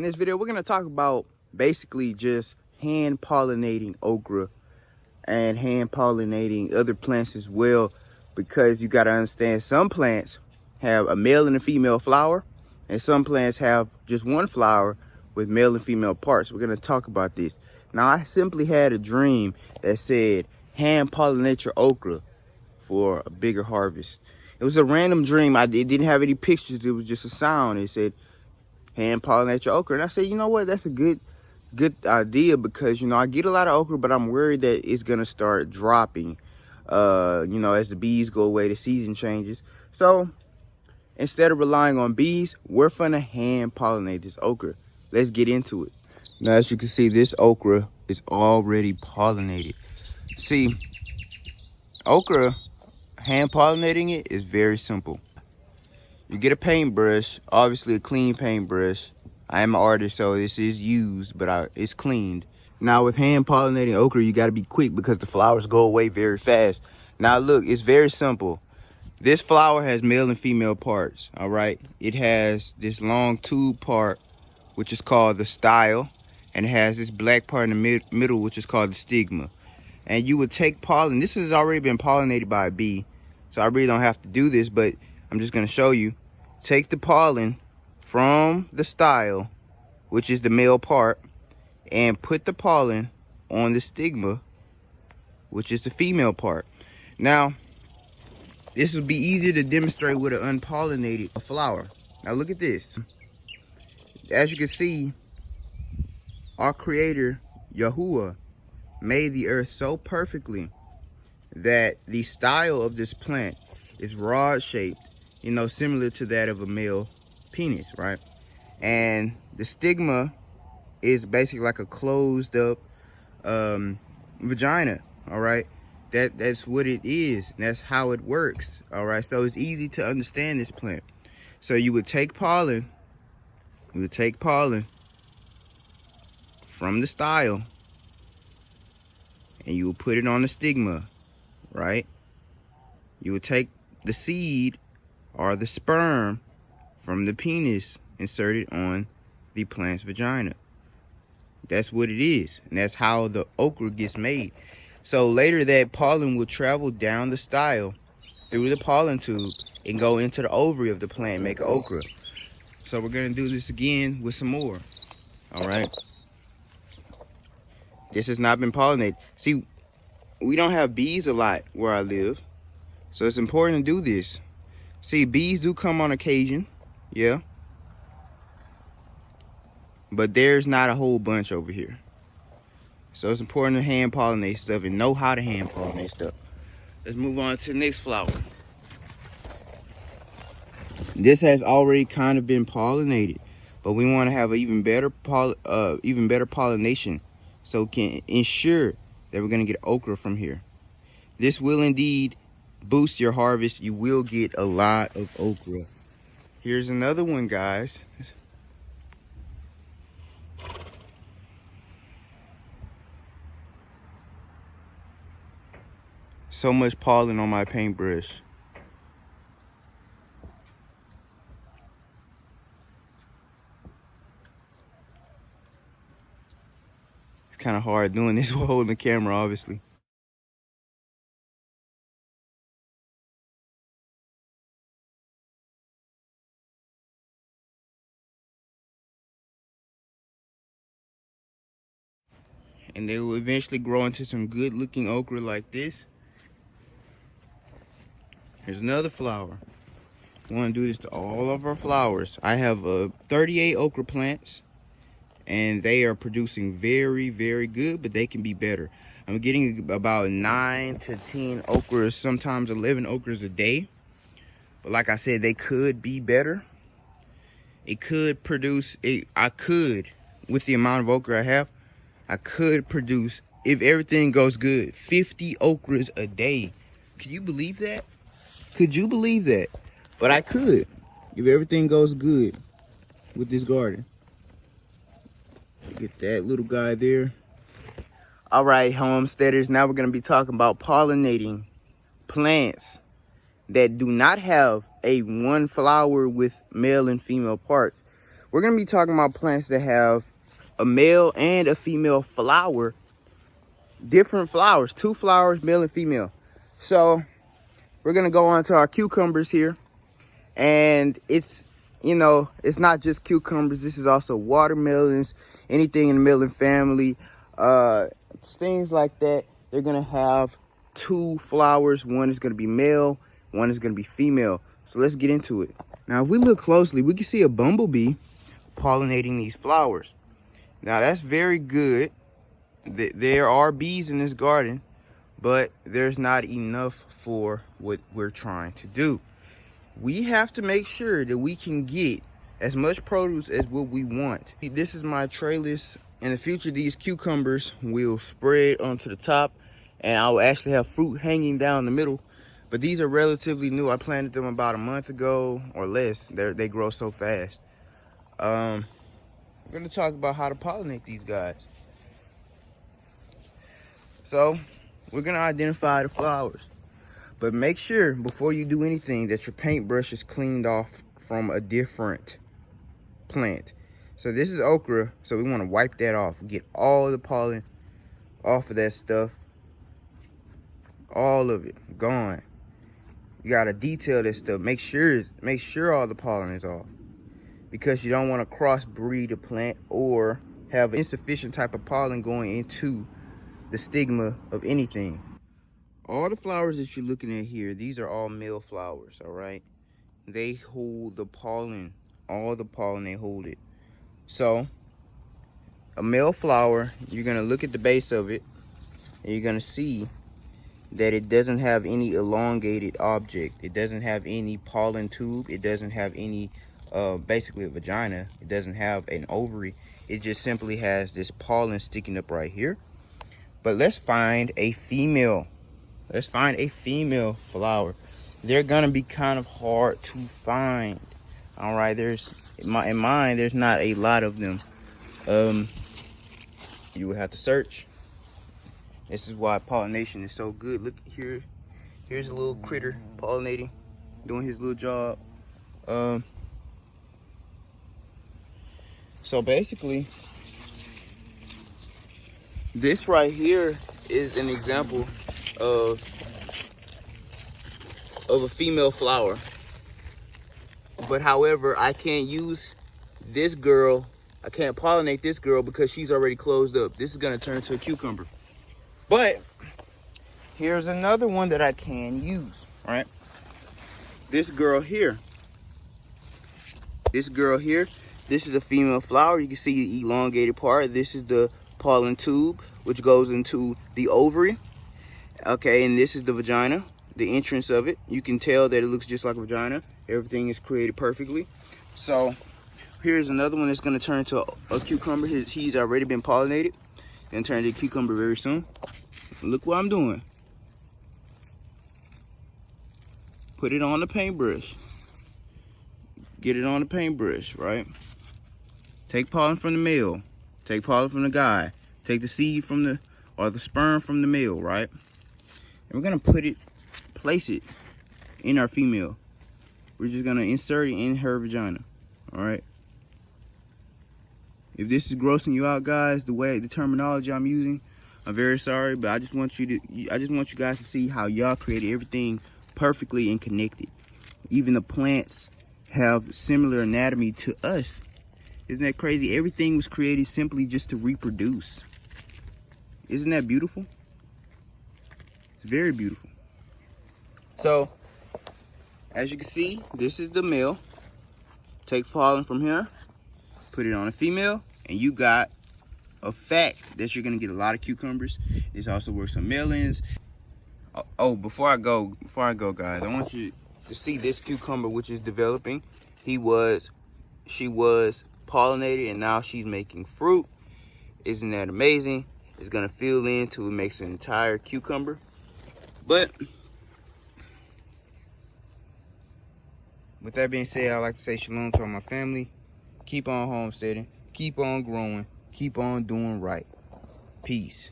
In this video, we're going to talk about basically just hand pollinating okra and hand pollinating other plants as well, because you got to understand some plants have a male and a female flower, and some plants have just one flower with male and female parts. We're going to talk about this. Now, I simply had a dream that said hand pollinate your okra for a bigger harvest. It was a random dream. It didn't have any pictures. It was just a sound. It said hand pollinate your okra. And I said, you know what? That's a good idea, because, I get a lot of okra, but I'm worried that it's going to start dropping, as the bees go away, the season changes. So instead of relying on bees, we're going to hand pollinate this okra. Let's get into it. Now, as you can see, this okra is already pollinated. See, okra, hand pollinating it is very simple. You get a paintbrush, obviously a clean paintbrush. I am an artist, so this is used, but it's cleaned. Now, with hand pollinating okra, you got to be quick because the flowers go away very fast. Now, look, it's very simple. This flower has male and female parts, all right? It has this long tube part, which is called the style, and it has this black part in the middle, which is called the stigma. And you would take pollen. This has already been pollinated by a bee, so I really don't have to do this, but I'm just going to show you. Take the pollen from the style, which is the male part, and put the pollen on the stigma, which is the female part. Now, this would be easier to demonstrate with an unpollinated flower. Now, look at this. As you can see, our creator, Yahuwah, made the earth so perfectly that the style of this plant is rod-shaped, similar to that of a male penis, right? And the stigma is basically like a closed up vagina, all right? That's what it is, and that's how it works, all right? So it's easy to understand this plant. So you would take pollen, from the style, and you will put it on the stigma, right? You would take the seed or the sperm from the penis, insert it on the plant's vagina. That's what it is, and that's how the okra gets made. So later that pollen will travel down the style through the pollen tube and go into the ovary of the plant, make an okra. So we're gonna do this again with some more, all right? This has not been pollinated. See, we don't have bees a lot where I live, so it's important to do this. See, bees do come on occasion, yeah, but there's not a whole bunch over here. So it's important to hand pollinate stuff and know how to hand pollinate stuff. Let's move on to the next flower. This has already kind of been pollinated, but we want to have an even better pollination, so we can ensure that we're going to get okra from here. This will indeed boost your harvest. You will get a lot of okra. Here's another one, guys. So much pollen on my paintbrush. It's kind of hard doing this while holding the camera, obviously. And they will eventually grow into some good looking okra like this. Here's another flower. We want to do this to all of our flowers. I have 38 okra plants, and they are producing very, very good, but they can be better. I'm getting about 9 to 10 okras, sometimes 11 okras a day. But like I said, they could be better. It could produce, with the amount of okra I have, I could produce, if everything goes good, 50 okras a day. Can you believe that? Could you believe that? But I could, if everything goes good with this garden. Get that little guy there. All right, homesteaders, now we're going to be talking about pollinating plants that do not have a one flower with male and female parts. we're gonna be talking about plants that have a male and a female flower, different flowers, 2 flowers, male and female. So we're gonna go on to our cucumbers here, and it's, you know, it's not just cucumbers. This is also watermelons, anything in the melon family, things like that. They're gonna have 2 flowers. One is gonna be male, one is gonna be female. So let's get into it. Now, if we look closely, we can see a bumblebee pollinating these flowers. Now, that's very good. There are bees in this garden, but there's not enough for what we're trying to do. We have to make sure that we can get as much produce as what we want. This is my trellis. In the future, these cucumbers will spread onto the top, and I will actually have fruit hanging down the middle. But these are relatively new. I planted them about a month ago or less. They grow so fast. We're going to talk about how to pollinate these guys. So we're going to identify the flowers. But make sure before you do anything that your paintbrush is cleaned off from a different plant. So this is okra, so we want to wipe that off. Get all the pollen off of that stuff. All of it gone. You got to detail this stuff. Make sure all the pollen is off, because you don't want to crossbreed a plant or have insufficient type of pollen going into the stigma of anything. All the flowers that you're looking at here, these are all male flowers, all right? They hold the pollen, all the pollen, they hold it. So, a male flower, you're gonna look at the base of it, and you're gonna see that it doesn't have any elongated object. It doesn't have any pollen tube. It doesn't have any, basically a vagina. It doesn't have an ovary. It just simply has this pollen sticking up right here. But let's find a female. Let's find a female flower. They're gonna be kind of hard to find. All right, in mine, there's not a lot of them. You would have to search. This is why pollination is so good. Look here. Here's a little critter pollinating, doing his little job. So basically, this right here is an example of a female flower. But however, I can't use this girl. I can't pollinate this girl because she's already closed up. This is gonna turn into a cucumber. But here's another one that I can use, all right? This girl here. This girl here, this is a female flower. You can see the elongated part. This is the pollen tube, which goes into the ovary. Okay, and this is the vagina, the entrance of it. You can tell that it looks just like a vagina. Everything is created perfectly. So here's another one that's gonna turn into a cucumber. He's already been pollinated. Gonna turn into a cucumber very soon. Look what I'm doing. Put it on the paintbrush. Get it on the paintbrush, right? Take pollen from the male. Take pollen from the guy. Take the seed from the, or the sperm from the male, right? And we're gonna place it in our female. We're just gonna insert it in her vagina, all right? If this is grossing you out, guys, the terminology I'm using, I'm very sorry, but I just want you guys to see how y'all created everything perfectly and connected. Even the plants have similar anatomy to us. Isn't that crazy? Everything was created simply just to reproduce. Isn't that beautiful? It's very beautiful. So, as you can see, this is the male. Take pollen from here, put it on a female, and you got a fact that you're gonna get a lot of cucumbers. This also works on melons. Oh, before I go, guys, I want you to see this cucumber, which is developing. She was pollinated, and now she's making fruit. Isn't that amazing? It's gonna fill in till it makes an entire cucumber. But with that being said, I'd like to say shalom to all my family. Keep on homesteading, keep on growing, keep on doing right. Peace.